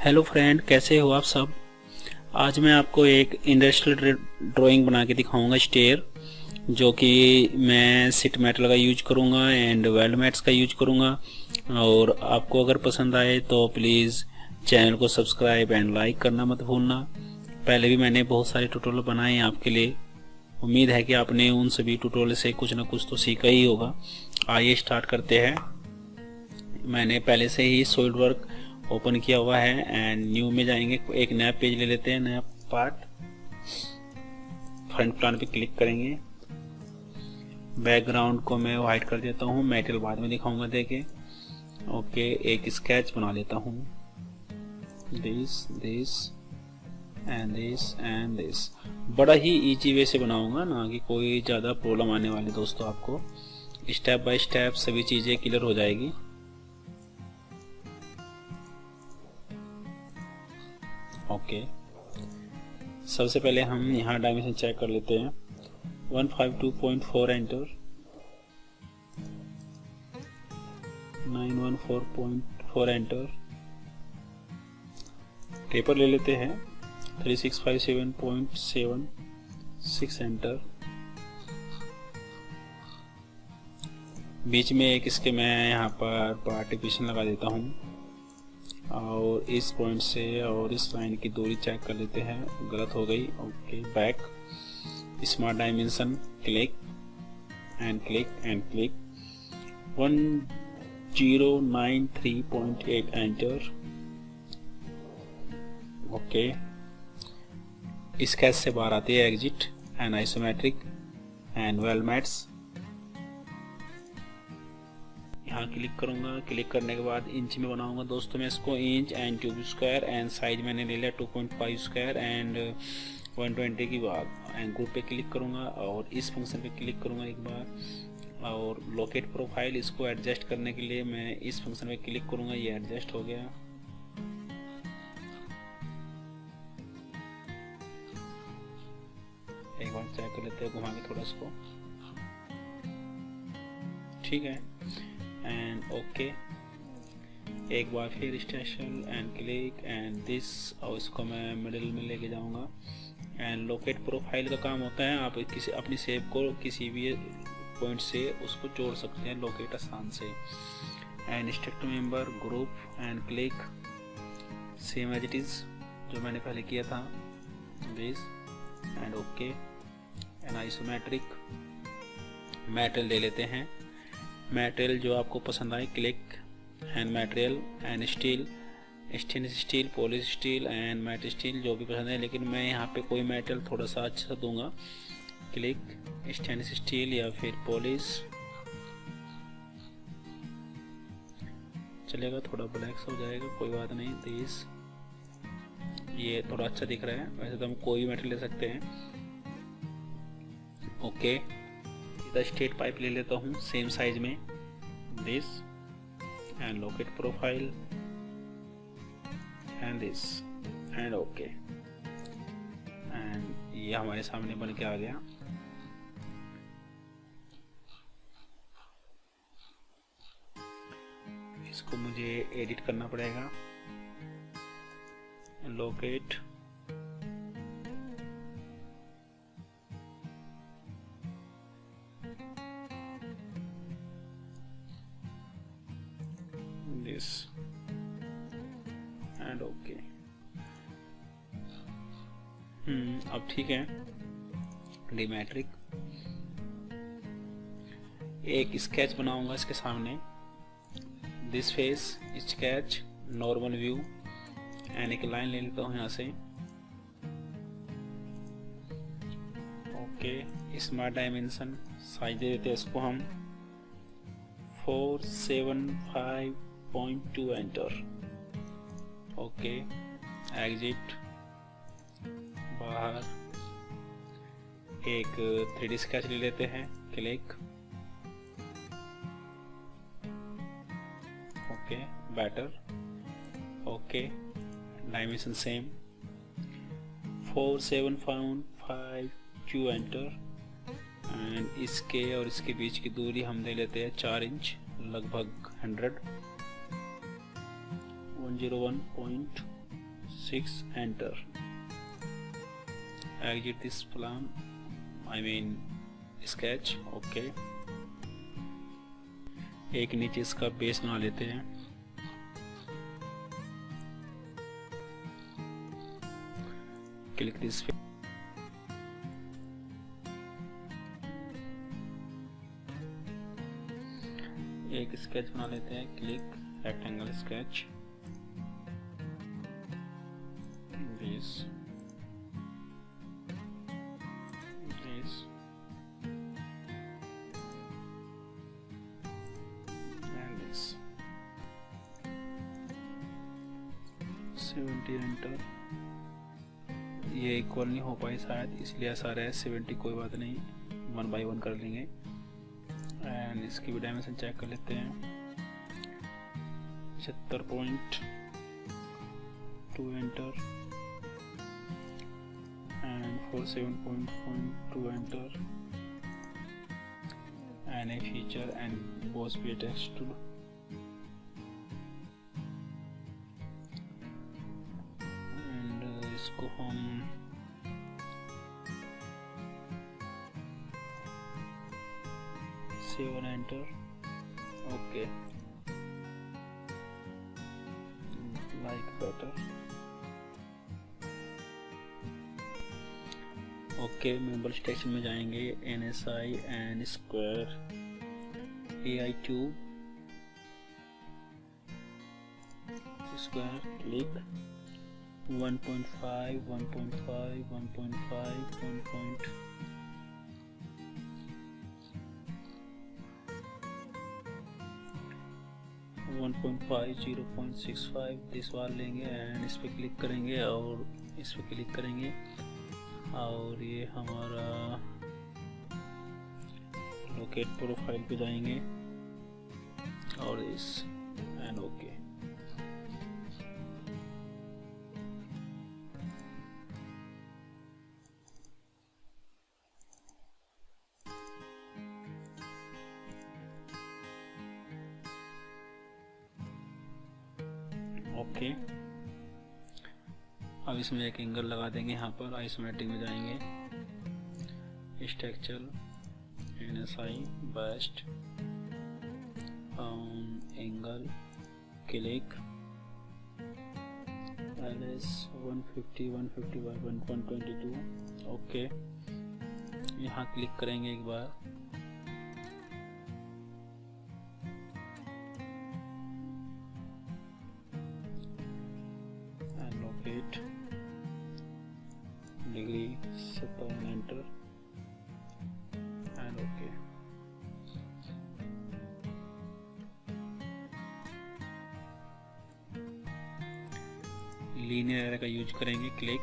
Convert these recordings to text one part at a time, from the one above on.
Hello friend, कैसे हो आप सब। आज मैं आपको एक इंडस्ट्रियल ड्राइंग बना के दिखाऊंगा स्टेयर, जो कि मैं सीट मेटल का यूज करूंगा एंड वेल्ड मैट्स का यूज करूंगा। और आपको अगर पसंद आए तो प्लीज़ चैनल को सब्सक्राइब एंड लाइक करना मत भूलना। पहले भी मैंने बहुत सारे ट्यूटोरियल बनाए हैं आपके लिए। उम्मीद है कि आपने उन सभी ट्यूटोरियल से कुछ ना कुछ तो सीखा ही होगा। आइए स्टार्ट करते हैं। मैंने पहले से ही सॉलिड वर्क ओपन किया हुआ है एंड न्यू में जाएंगे। एक नया पेज ले लेते हैं, नया पार्ट। फ्रंट प्लान पे क्लिक करेंगे। बैकग्राउंड को मैं वाइट कर देता हूँ, मेटल बाद में दिखाऊंगा देखे। ओके, एक स्केच बना लेता हूँ। This and this. बड़ा ही इजी वे से बनाऊंगा, ना कि कोई ज़्यादा प्रॉब्लम आने वाली दोस्तों। आपको स्टेप बाय स्टेप सभी चीज़ें क्लियर हो जाएगी। ओके, सबसे पहले हम यहाँ डायमेंशन चेक कर लेते हैं। 152.4 एंटर, 914.4 एंटर। टेपर ले लेते हैं 3657.76 एंटर। बीच में एक इसके मैं यहाँ पर पार्टिशन लगा देता हूँ और इस पॉइंट से और इस लाइन की दूरी चेक कर लेते हैं। गलत हो गई। Okay, back, smart dimension, click and click and click. 1093.8 enter. Okay, sketch से बाहर आती है exit and isometric and well mats. यहाँ क्लिक करूंगा। क्लिक करने के बाद इंच में बनाऊंगा दोस्तों मैं इसको। Inch and tube square and size मैंने ले लिया 2.5 स्क्वायर एंड 120 की बात। एंड ग्रुप पे क्लिक करूंगा और इस फंक्शन पे क्लिक करूंगा एक बार। और लोकेट प्रोफाइल, इसको एडजस्ट करने के लिए मैं इस फंक्शन पे क्लिक करूंगा। ये एडजस्ट हो गया। एक बार चेक कर लेते हैं घुमा के थोड़ा इसको। ठीक है एंड ओके। एक बार फिर station and click and this, और इसको मैं मिडिल में लेके जाऊंगा। एंड लोकेट प्रोफाइल का काम होता है, आप किसी अपनी शेप को किसी भी पॉइंट से उसको जोड़ सकते हैं लोकेट स्थान से। And stick to member, group and click, same as it is जो मैंने पहले किया था। This and okay and isometric. Metal ले लेते हैं। मटेरियल जो आपको पसंद आए, click and material and steel, stainless steel, polish steel and matte steel, जो भी पसंद है। लेकिन मैं यहाँ पे कोई मेटल थोड़ा सा अच्छा दूंगा। क्लिक, स्टेनलेस स्टील या फिर पॉलिश चलेगा। थोड़ा ब्लैक सा हो जाएगा, कोई बात नहीं। दिस, ये थोड़ा अच्छा दिख रहा है। वैसे तो हम कोई मेटल ले सकते हैं। ओके, स्ट्रेट पाइप ले लेता हूँ सेम साइज में। This and locate profile and this and okay. And ये हमारे सामने बन के आ गया। इसको मुझे एडिट करना पड़ेगा। Locate, this and okay। अब ठीक है। डिमेट्रिक, एक स्केच बनाऊंगा इसके सामने। This face sketch, normal view and एक लाइन ले लेता हूँ यहाँ से। ओके, स्मार्ट डायमेंशन, साइज दे देते हैं इसको हम 475.2 एंटर। ओके, एग्जिट, बाहर। एक 3D स्केच ले लेते हैं। Click, okay, better. Okay, dimension same 475.2 enter. And इसके और इसके बीच की दूरी हम दे लेते हैं 4 इंच, लगभग 100। 101.2 0.6, enter. Exit this plan, I mean sketch. Okay, एक नीचे इसका बेस बना लेते हैं। क्लिक दिस, एक स्केच बना लेते हैं। Click rectangle sketch, this and this 70, enter. ये इक्वल नहीं हो पाई शायद, इसलिए ऐसा रहा है 70। कोई बात नहीं, 1 by 1 कर लेंगे। एंड इसकी भी डायमेंशन चेक कर लेते हैं। 76.2, enter. And 47.2, enter. And A feature and boss भी टेक्स्ट टू। एंड इसको हम सेव और enter. Okay, like better. Okay, member section में जाएंगे। NSI and square AI tube square, click 1.5, 1.5, 1.5, 1.5, 0.65 this वाला लेंगे। एंड इस पे क्लिक करेंगे और इस पे क्लिक करेंगे और ये हमारा लोकेट प्रोफाइल पे जाएंगे और इस एंड ओके। ओके, अब इसमें एक एंगल लगा देंगे। यहाँ पर आइसोमेट्रिक में जाएंगे, structure NSI best angle, click LS 150, 150 by 122। Okay, यहाँ क्लिक करेंगे एक बार। Locate degree 57, enter and okay. Linear array का यूज करेंगे। Click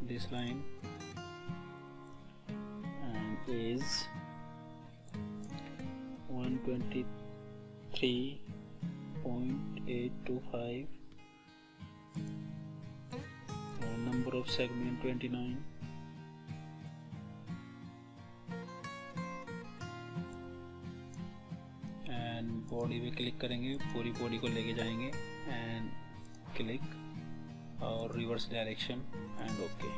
this line and is 123.825, number of segment 29, and body पे क्लिक करेंगे, पूरी बॉडी को लेके जाएंगे एंड क्लिक और reverse direction and okay.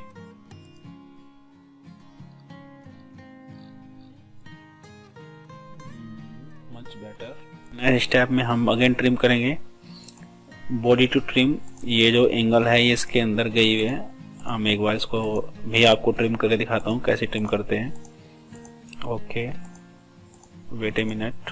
Much better. Next step में हम अगेन ट्रिम करेंगे। बॉडी टू ट्रिम, ये जो एंगल है ये इसके अंदर गई हुई है। हम एक बार इसको भी आपको ट्रिम करके दिखाता हूँ कैसे ट्रिम करते हैं। Okay, wait a minute.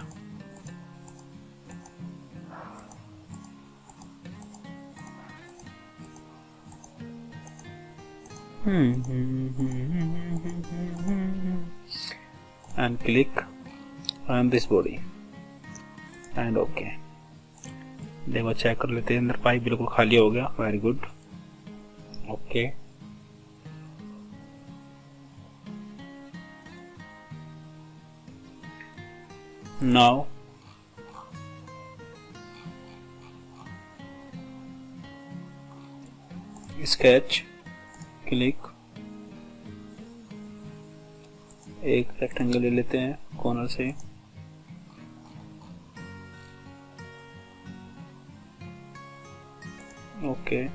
and click on this body and okay। देखो चेक कर लेते हैं, अंदर पाइप बिल्कुल खाली हो गया। Very good. Okay, now sketch, click, एक रेक्टेंगल ले लेते हैं कॉर्नर से, okay,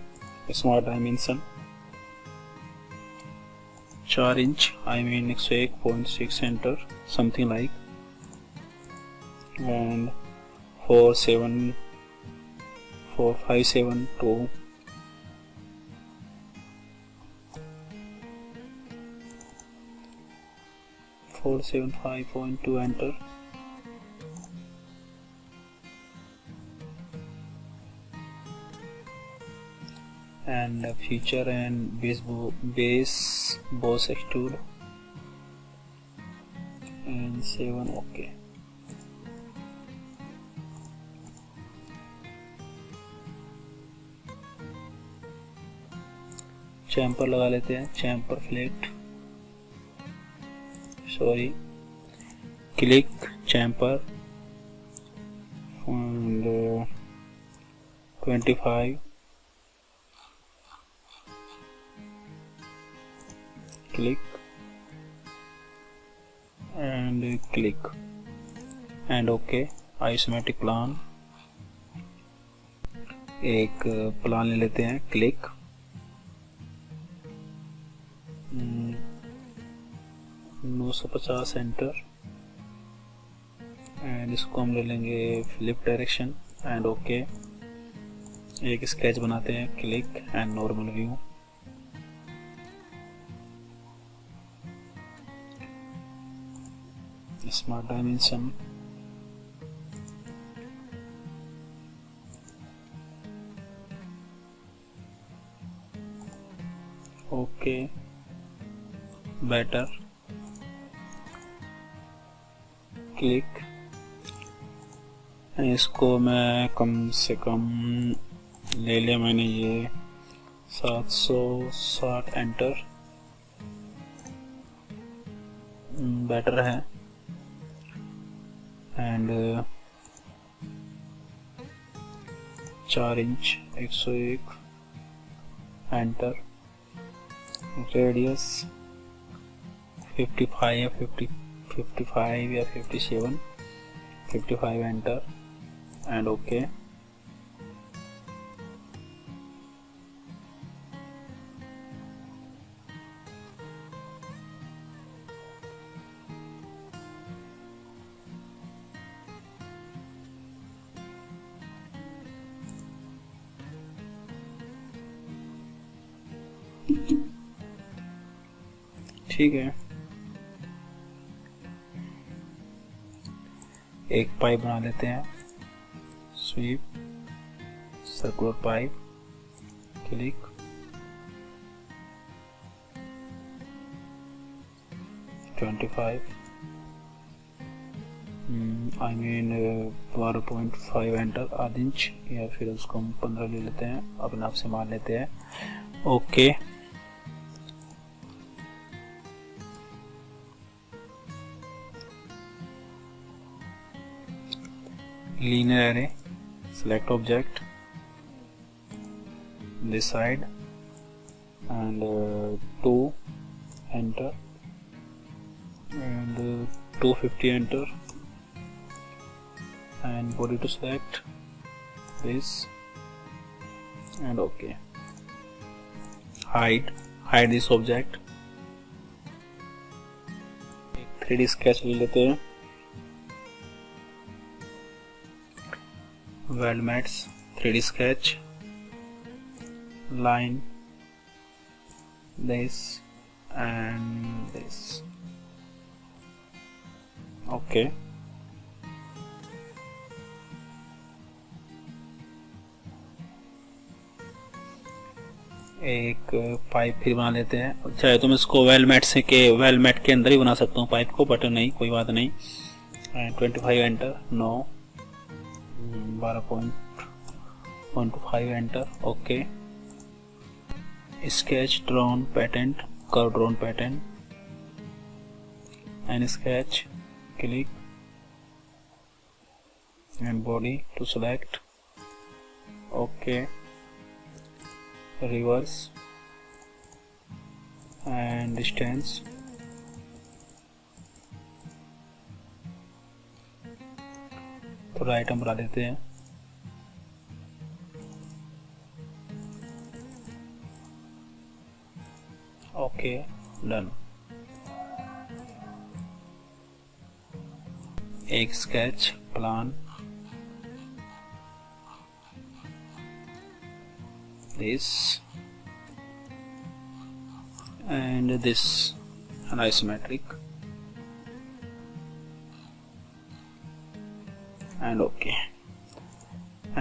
smart dimension 4 inch, I mean 101.6 enter, something like, and 47572 475.2 enter, and feature and base boss extrude and 7. okay, chamfer लगा लेते हैं, chamfer flat, sorry, click chamfer 25, click and click and OK. Isometric plan, एक plan ले लेते हैं, click, 950 enter, and इसको हम ले लेंगे फ्लिप डायरेक्शन एंड ओके। एक स्केच बनाते हैं, click and normal view, smart dimension, okay, better, click. इसको मैं कम से कम ले लिया मैंने ये 760 एंटर, बेटर है, एंड 4 इंच 101 एंटर, रेडियस 55 या 55 या 57, 55 एंटर एंड ओके। ठीक है, एक पाइप बना लेते हैं, sweep circular pipe, click, I mean 12.5 enter, आधा इंच, या फिर उसको हम 15 ले लेते हैं, अपने आप से मान लेते हैं, okay. linear array, select object this side and 2 enter and 250 enter and body to select this and okay, hide this object। 3D sketch ले लेते हैं, Weld Mats 3D sketch, line this and this, okay। एक pipe फिर बना लेते हैं, चाहे तुम इसको वेल मैट के अंदर ही बना सकता हूँ पाइप को, बट नहीं, कोई बात नहीं। 25 enter, no, 12.15 enter, okay. Sketch driven pattern, curve driven pattern and sketch, click and body to select, okay, reverse and distance, थोड़ा आइटम बढ़ा देते हैं, ओके डन। एक sketch plan this and this an isometric and okay,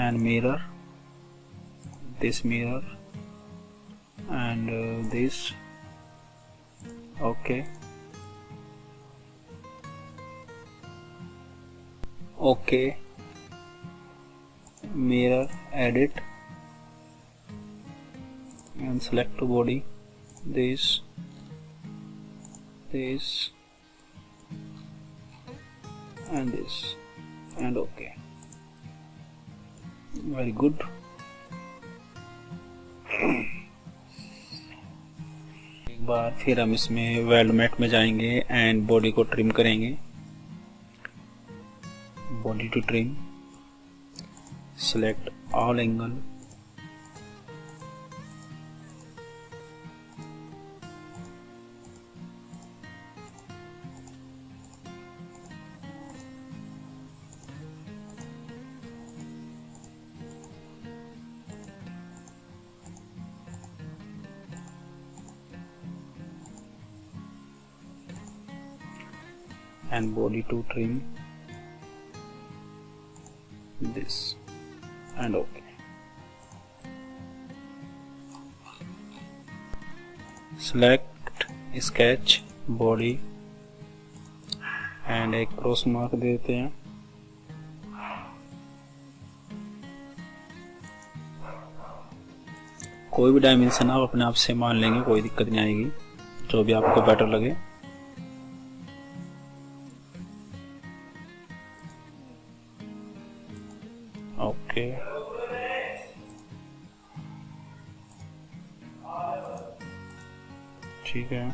and mirror, this mirror and this okay, okay, mirror, edit and select to body, this and this and okay, very good। एक बार फिर हम इसमें weld mat में जाएंगे and body को trim करेंगे। Body to trim, select all angle, and body to trim, this and okay, select sketch body and एक cross mark देते हैं। कोई भी डायमेंशन आप अपने आप से मान लेंगे, कोई दिक्कत नहीं आएगी, जो भी आपको बेटर लगे। ओके ठीक है,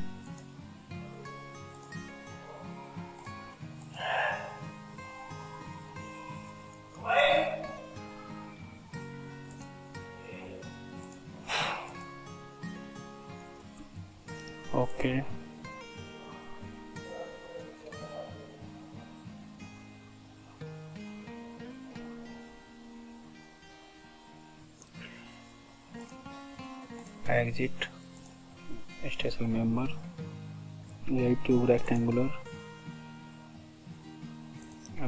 okay exit station member, cube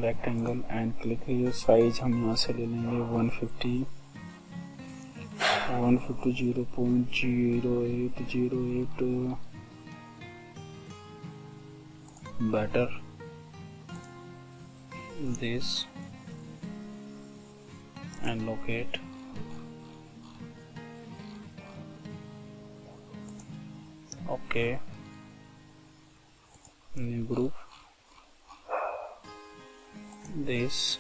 rectangle and click here। Size हम यहाँ से ले लेंगे 150 0.0808 better, this and locate, okay, new group, this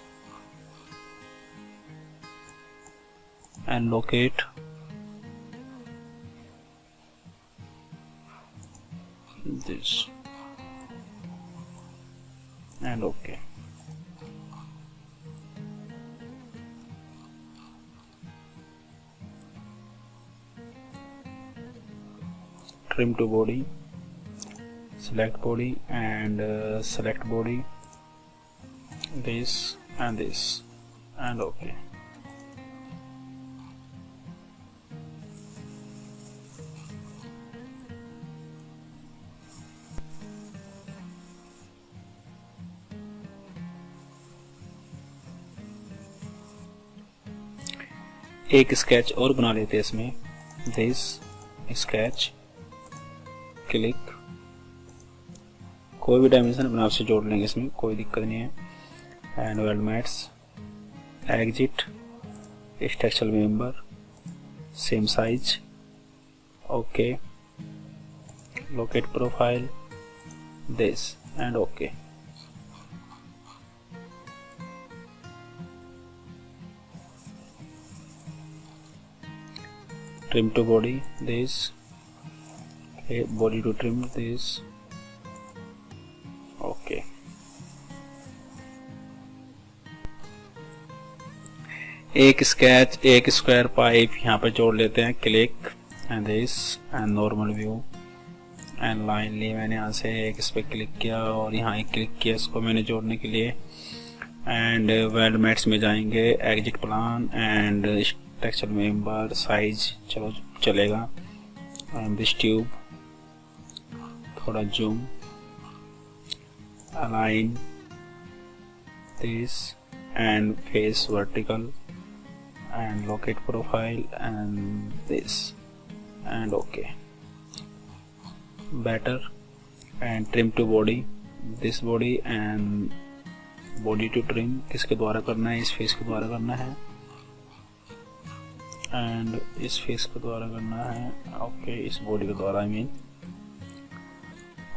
and locate, this and okay, trim to body, select body and select body, this and okay, एक sketch और बना लेते हैं इसमें, दिस स्केच, क्लिक, कोई भी डायमेंशन अपने आप से जोड़ लेंगे, इसमें कोई दिक्कत नहीं है, and weld mats, exit, structural member, same size, okay, locate profile, this and okay, trim to body, this, body to trim, this, okay, एक स्केच, एक स्क्वायर पाइप यहाँ पे जोड़ लेते हैं, click and this and normal view and line ली मैंने यहाँ से, एक इस पर क्लिक किया और यहाँ एक क्लिक किया इसको मैंने जोड़ने के लिए। एंड वेल्ड मैट्स में जाएंगे, exit plan and texture member size, चलो चलेगा। एंड दिस ट्यूब, थोड़ा zoom, align this and face vertical and locate profile and this and okay, better and trim to body, this body and body to trim किसके द्वारा करना है, इस face के द्वारा करना है एंड इस फेस के द्वारा करना है। ओके, इस बॉडी के द्वारा आई मीन।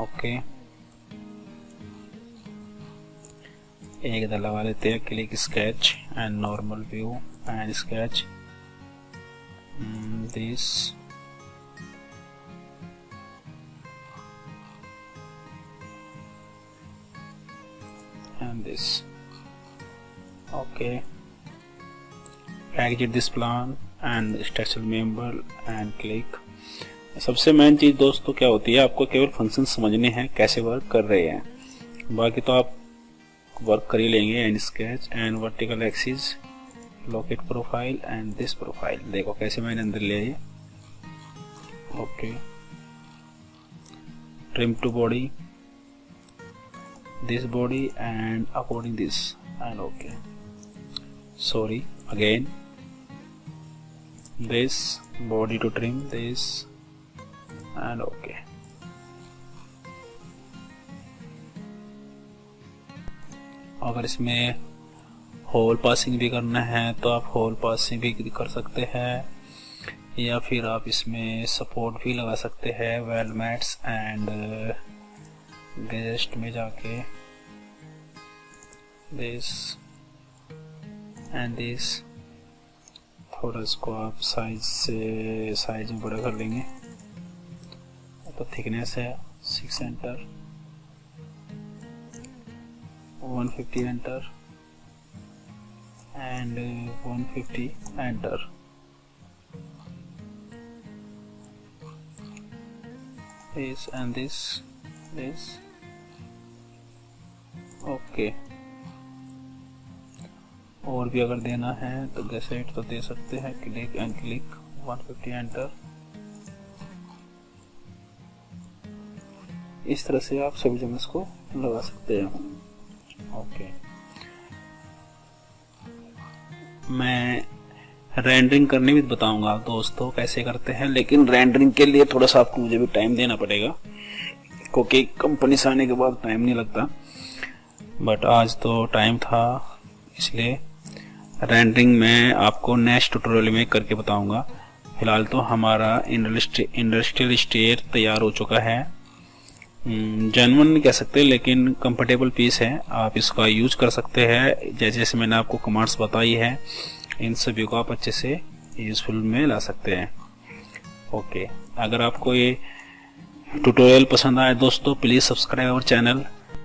ओके, एक इधर लगा लेते हैं, click sketch and normal view and sketch this and this। okay, exit this plan and structural member and click। सबसे मेन चीज दोस्तों क्या होती है, आपको केवल फंक्शन समझने हैं कैसे वर्क कर रहे हैं, बाकी तो आप वर्क कर ही लेंगे। And sketch and vertical axis, locate profile and this profile, देखो कैसे मैंने अंदर ले आए। Okay, trim to body, this body and according this and okay, sorry again, this body to trim this and okay. अगर इसमें होल पासिंग भी करना है तो आप होल पासिंग भी कर सकते हैं, या फिर आप इसमें सपोर्ट भी लगा सकते हैं। वेल्ड मैट्स एंड गेस्ट में जाके दिस एंड दिस, थोड़ा इसको आप साइज में बड़ा कर लेंगे। तो थिकनेस है 6 enter, 150 enter and 150 enter। this and this okay. और भी अगर देना है तो गैसेट तो दे सकते हैं, क्लिक एंड क्लिक 150 एंटर। इस तरह से आप सभी जगह इसको लगा सकते हैं। ओके, मैं रेंडरिंग करने भी बताऊंगा दोस्तों कैसे करते हैं, लेकिन रेंडरिंग के लिए थोड़ा सा आपको मुझे भी टाइम देना पड़ेगा, क्योंकि कंपनी से आने के बाद टाइम नहीं लगता। बट आज तो टाइम था, इसलिए रेंडरिंग मैं आपको नेक्स्ट ट्यूटोरियल में करके बताऊंगा। फिलहाल तो हमारा इंडस्ट्रियल स्टेयर तैयार हो चुका है। जेन्युइन नहीं कह सकते, लेकिन कंफर्टेबल पीस है, आप इसका यूज कर सकते हैं। जैसे मैंने आपको कमांड्स बताई है, इन सभी को आप अच्छे से यूजफुल में ला सकते हैं। ओके, अगर आपको ये ट्यूटोरियल पसंद आए दोस्तों, प्लीज़ सब्सक्राइब आवर चैनल